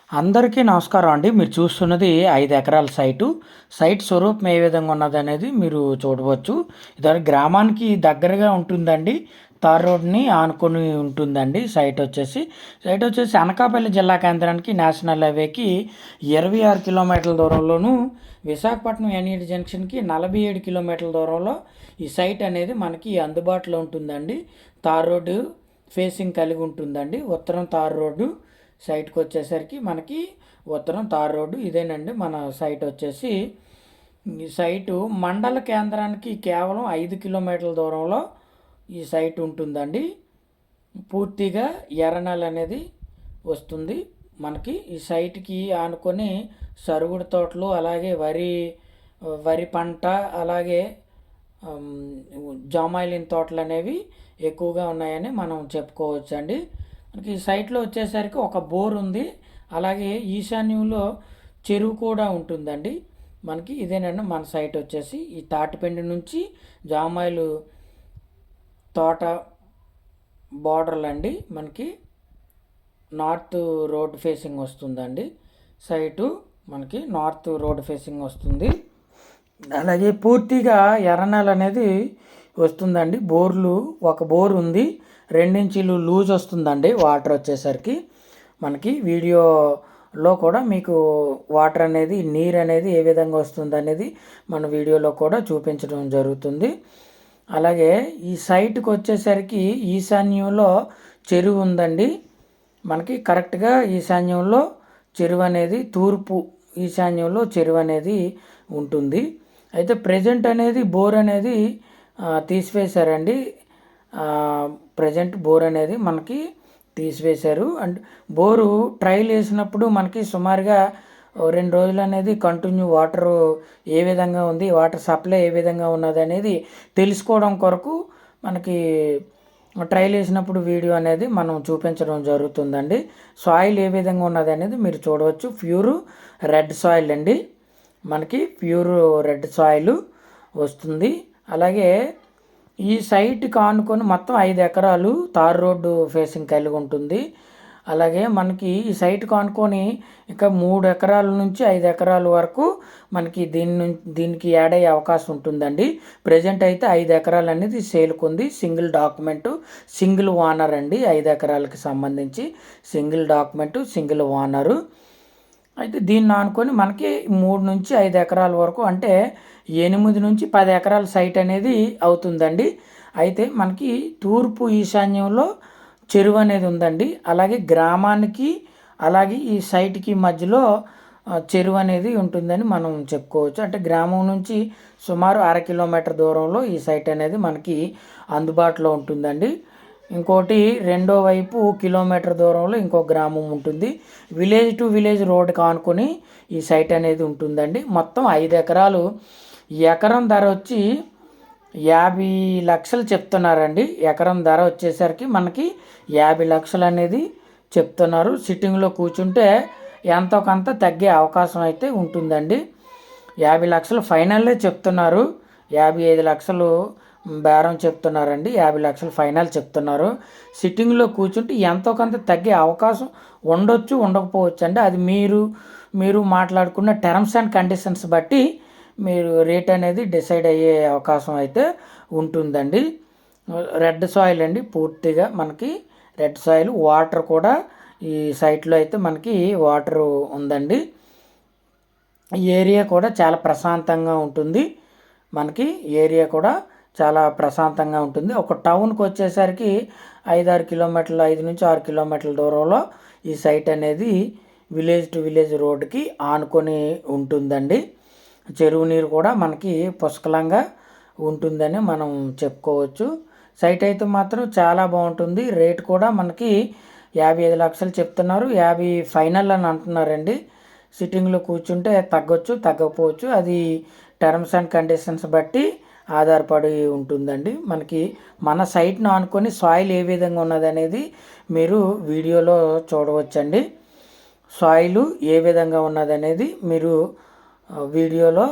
అందరికీ నమస్కారం అండి. మీరు చూస్తున్నది 5 ఎకరాల సైట్ స్వరూపం ఏ విధంగా ఉన్నదనేది మీరు చూడవచ్చు. ఇది గ్రామానికి దగ్గరగా ఉంటుందండి. తార్ రోడ్‌ని ఆనుకొని ఉంటుందండి సైట్ వచ్చేసి అనకాపల్లి జిల్లా కేంద్రానికి నేషనల్ హైవేకి 26 కిలోమీటర్ల దూరంలోను, విశాఖపట్నం ఎన్ఈడి జంక్షన్‌కి 47 కిలోమీటర్ల దూరంలో ఈ సైట్ అనేది మనకి అందుబాటులో ఉంటుందండి. తార్ రోడ్డు ఫేసింగ్ కలిగి ఉంటుందండి. ఉత్తరం తార్ రోడ్డు సైట్కి వచ్చేసరికి మనకి ఉత్తరం తార్ రోడ్డు ఇదేనండి. మన సైట్ వచ్చేసి ఈ సైటు మండల కేంద్రానికి కేవలం 5 కిలోమీటర్ల దూరంలో ఈ సైట్ ఉంటుందండి. పూర్తిగా ఎర్రనెల అనేది వస్తుంది మనకి. ఈ సైట్కి ఆనుకొని సరుగుడు తోటలు, అలాగే వరి పంట, అలాగే జామాయిలిన్ తోటలు అనేవి ఎక్కువగా ఉన్నాయని మనం చెప్పుకోవచ్చండి. మనకి ఈ సైట్లో వచ్చేసరికి ఒక బోర్ ఉంది, అలాగే ఈశాన్యంలో చెరువు కూడా ఉంటుందండి. మనకి ఇదేనండి మన సైట్ వచ్చేసి. ఈ తాటిపిండి నుంచి జామాయిలు తోట బార్డర్లు అండి. మనకి నార్త్ రోడ్ ఫేసింగ్ వస్తుందండి సైటు. మనకి నార్త్ రోడ్ ఫేసింగ్ వస్తుంది. అలాగే పూర్తిగా ఎర్రనెల అనేది వస్తుందండి. ఒక బోర్ ఉంది, 2 ఇంచీలు లూజ్ వస్తుందండి వాటర్ వచ్చేసరికి. మనకి వీడియోలో కూడా మీకు వాటర్ అనేది, నీరు అనేది ఏ విధంగా వస్తుంది అనేది మన వీడియోలో కూడా చూపించడం జరుగుతుంది. అలాగే ఈ సైట్కి వచ్చేసరికి ఈశాన్యంలో చెరువు ఉందండి. మనకి కరెక్ట్గా ఈశాన్యంలో చెరువు అనేది, తూర్పు ఈశాన్యంలో చెరువు అనేది ఉంటుంది. అయితే ప్రజెంట్ అనేది బోర్ అనేది తీసివేశారండి. ప్రజెంట్ బోర్ అనేది మనకి తీసివేశారు. అండ్ బోరు ట్రైల్ వేసినప్పుడు మనకి సుమారుగా 2 రోజులు అనేది కంటిన్యూ వాటరు ఏ విధంగా ఉంది, వాటర్ సప్లై ఏ విధంగా ఉన్నది అనేది తెలుసుకోవడం కొరకు మనకి ట్రైల్ వేసినప్పుడు వీడియో అనేది మనం చూపించడం జరుగుతుందండి. సాయిల్ ఏ విధంగా ఉన్నది అనేది మీరు చూడవచ్చు. ప్యూర్ రెడ్ సాయిల్ అండి. మనకి ప్యూర్ రెడ్ సాయిల్ వస్తుంది. అలాగే ఈ సైట్కి ఆనుకొని మొత్తం 5 ఎకరాలు తార్ రోడ్డు ఫేసింగ్ కలిగి ఉంటుంది. అలాగే మనకి ఈ సైట్కి ఆనుకొని ఇంకా 3 ఎకరాల నుంచి 5 ఎకరాల వరకు మనకి దీనికి యాడ్ అయ్యే అవకాశం ఉంటుందండి. ప్రజెంట్ అయితే 5 ఎకరాలు అనేది సేల్కుంది. సింగిల్ డాక్యుమెంటు, సింగిల్ ఓనర్ అండి. 5 ఎకరాలకి సంబంధించి సింగిల్ డాక్యుమెంటు, సింగిల్ ఓనరు. అయితే దీన్ని ఆనుకొని మనకి 3 నుంచి 5 ఎకరాల వరకు, అంటే 8 నుంచి 10 ఎకరాల సైట్ అనేది అవుతుందండి. అయితే మనకి తూర్పు ఈశాన్యంలో చెరువు అనేది ఉందండి. అలాగే గ్రామానికి, అలాగే ఈ సైట్కి మధ్యలో చెరువు అనేది ఉంటుందని మనం చెప్పుకోవచ్చు. అంటే గ్రామం నుంచి సుమారు 1/2 కిలోమీటర్ దూరంలో ఈ సైట్ అనేది మనకి అందుబాటులో ఉంటుందండి. ఇంకోటి రెండో వైపు కిలోమీటర్ దూరంలో ఇంకో గ్రామం ఉంటుంది. విలేజ్ టు విలేజ్ రోడ్డుకి ఆనుకొని ఈ సైట్ అనేది ఉంటుందండి. మొత్తం 5 ఎకరాలు. ఎకరం ధర వచ్చి 50 లక్షలు చెప్తున్నారండి. ఎకరం ధర వచ్చేసరికి మనకి 50 లక్షలు అనేది చెప్తున్నారు. సిట్టింగ్లో కూర్చుంటే ఎంతో కొంత తగ్గే అవకాశం అయితే ఉంటుందండి. 50 లక్షలు ఫైనల్లే చెప్తున్నారు. 55 లక్షలు బేరం చెప్తున్నారండి. 50 లక్షలు ఫైనల్ చెప్తున్నారు. సిట్టింగ్లో కూర్చుంటే ఎంతో కొంత తగ్గే అవకాశం ఉండొచ్చు, ఉండకపోవచ్చు అండి. అది మీరు మాట్లాడుకున్న టర్మ్స్ అండ్ కండిషన్స్ బట్టి మీరు రేట్ అనేది డిసైడ్ అయ్యే అవకాశం అయితే ఉంటుందండి. రెడ్ సాయిల్ అండి. పూర్తిగా మనకి రెడ్ సాయిల్. వాటర్ కూడా ఈ సైట్లో అయితే మనకి వాటర్ ఉందండి. ఈ ఏరియా కూడా చాలా ప్రశాంతంగా ఉంటుంది. మనకి ఏరియా కూడా చాలా ప్రశాంతంగా ఉంటుంది. ఒక టౌన్కి వచ్చేసరికి 5-6 కిలోమీటర్లు, 5 నుంచి 6 కిలోమీటర్ల దూరంలో ఈ సైట్ అనేది విలేజ్ టు విలేజ్ రోడ్డుకి ఆనుకొని ఉంటుందండి. చెరువు నీరు కూడా మనకి పుష్కలంగా ఉంటుందని మనం చెప్పుకోవచ్చు. సైట్ అయితే మాత్రం చాలా బాగుంటుంది. రేట్ కూడా మనకి 55 లక్షలు చెప్తున్నారు. 50 ఫైనల్ అని అంటున్నారండి. సిట్టింగ్లో కూర్చుంటే తగ్గొచ్చు, తగ్గకపోవచ్చు. అది టర్మ్స్ అండ్ కండిషన్స్ బట్టి ఆధారపడి ఉంటుందండి. మనకి మన సైట్ను ఆనుకొని సాయిల్ ఏ విధంగా ఉన్నది అనేది మీరు వీడియోలో చూడవచ్చండి. సాయిల్ ఏ విధంగా ఉన్నది అనేది మీరు వీడియోలో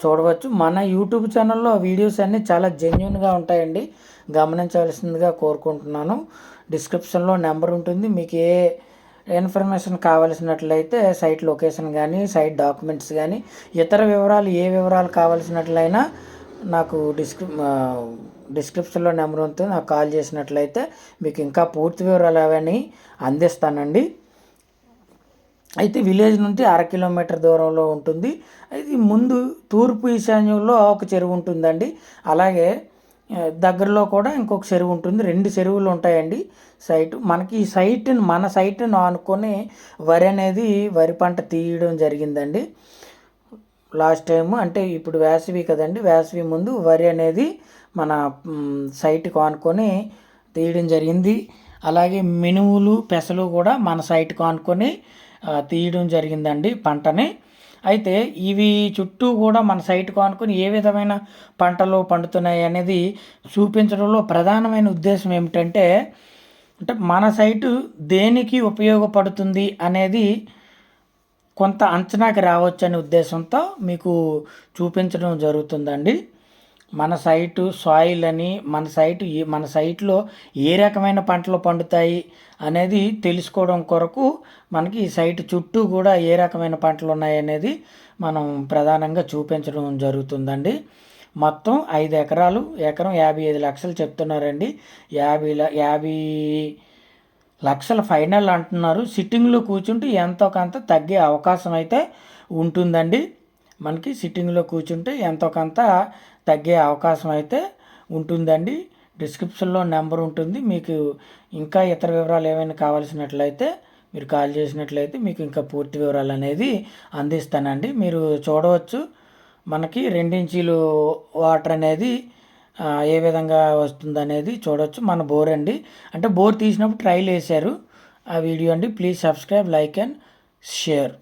చూడవచ్చు. మన యూట్యూబ్ ఛానల్లో వీడియోస్ అన్నీ చాలా జెన్యూన్గా ఉంటాయండి. గమనించవలసిందిగా కోరుకుంటున్నాను. డిస్క్రిప్షన్లో నెంబర్ ఉంటుంది. మీకు ఏ ఇన్ఫర్మేషన్ కావాల్సినట్లయితే సైట్ లొకేషన్ కానీ సైట్ డాక్యుమెంట్స్ కానీ ఇతర వివరాలు ఏ వివరాలు కావాల్సినట్లయినా నాకు డిస్క్రిప్షన్లో నెంబర్ ఉంటుంది, నాకు కాల్ చేసినట్లయితే మీకు ఇంకా పూర్తి వివరాలు అవన్నీ అందిస్తానండి. అయితే విలేజ్ నుండి 1/2 కిలోమీటర్ దూరంలో ఉంటుంది. ఇది ముందు తూర్పు ఈశాన్యంలో ఒక చెరువు ఉంటుందండి. అలాగే దగ్గరలో కూడా ఇంకొక చెరువు ఉంటుంది. 2 చెరువులు ఉంటాయండి. మనకి ఈ మన సైట్ను ఆనుకొని వరి పంట తీయడం జరిగిందండి. లాస్ట్ టైము అంటే ఇప్పుడు వేసవి కదండి, వేసవి ముందు వరి అనేది మన సైట్కి ఆనుకొని తీయడం జరిగింది. అలాగే మినుములు పెసలు కూడా మన సైట్కి ఆనుకొని తీయడం జరిగిందండి పంటని. అయితే ఇవి చుట్టూ కూడా మన సైట్కు ఆనుకొని ఏ విధమైన పంటలు పండుతున్నాయి అనేది చూపించడంలో ప్రధానమైన ఉద్దేశం ఏమిటంటే, మన సైటు దేనికి ఉపయోగపడుతుంది అనేది కొంత అంచనాకి రావచ్చు అనే ఉద్దేశంతో మీకు చూపించడం జరుగుతుందండి. మన సైటు సాయిల్ అని మన సైట్లో ఏ రకమైన పంటలు పండుతాయి అనేది తెలుసుకోవడం కొరకు మనకి ఈ సైట్ చుట్టూ కూడా ఏ రకమైన పంటలు ఉన్నాయి అనేది మనం ప్రధానంగా చూపించడం జరుగుతుందండి. మొత్తం 5 ఎకరాలు, ఎకరం 55 లక్షలు చెప్తున్నారండి. 50 లక్షల ఫైనల్ అంటున్నారు. సిట్టింగ్లో కూర్చుంటే ఎంతో కొంత తగ్గే అవకాశం అయితే ఉంటుందండి. మనకి సిట్టింగ్లో కూర్చుంటే ఎంతో కొంత తగ్గే అవకాశం అయితే ఉంటుందండి. డిస్క్రిప్షన్లో నెంబర్ ఉంటుంది. మీకు ఇంకా ఇతర వివరాలు ఏమైనా కావాల్సినట్లయితే మీరు కాల్ చేసినట్లయితే మీకు ఇంకా పూర్తి వివరాలు అనేది అందిస్తానండి. మీరు చూడవచ్చు, మనకి 2 ఇంచీలు వాటర్ అనేది ఏ విధంగా వస్తుందనేది చూడవచ్చు. మన బోర్ అండి, అంటే బోర్ తీసినప్పుడు ట్రైల్ వేశారు ఆ వీడియో అండి. Please subscribe, like and share.